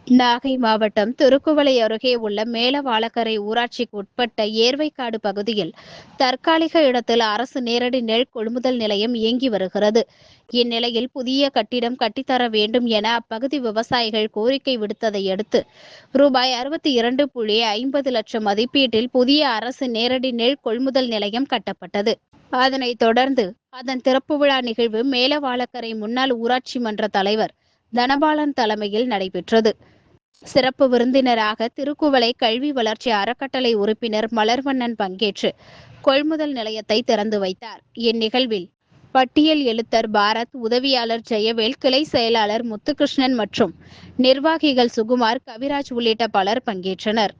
நாகை மாவட்டம் திருக்குவளை அருகே உள்ள மேலவாளக்கரை ஊராட்சிக்கு உட்பட்ட ஏர்வைக்காடு பகுதியில் தற்காலிக இடத்தில் அரசு நேரடி நெல் கொள்முதல் நிலையம் இயங்கி வருகிறது. இந்நிலையில் புதிய கட்டிடம் கட்டித்தர வேண்டும் என அப்பகுதி விவசாயிகள் கோரிக்கை விடுத்ததை அடுத்து ரூபாய் 62.50 லட்சம் மதிப்பீட்டில் புதிய அரசு நேரடி நெல் கொள்முதல் நிலையம் கட்டப்பட்டது. அதனைத் தொடர்ந்து அதன் திறப்பு விழா நிகழ்வு மேலவாளக்கரை முன்னாள் ஊராட்சி மன்ற தலைவர் தனபாலன் தலைமையில் நடைபெற்றது. சிறப்பு விருந்தினராக திருக்குவளை கல்வி வளர்ச்சி அறக்கட்டளை உறுப்பினர் மலர்வண்ணன் பங்கேற்று கொள்முதல் நிலையத்தை திறந்து வைத்தார். இந்நிகழ்வில் பட்டியல் எழுத்தர் பாரத், உதவியாளர் ஜெயவேல், கிளை செயலாளர் முத்துகிருஷ்ணன் மற்றும் நிர்வாகிகள் சுகுமார், கவிராஜ் உள்ளிட்ட பலர் பங்கேற்றனர்.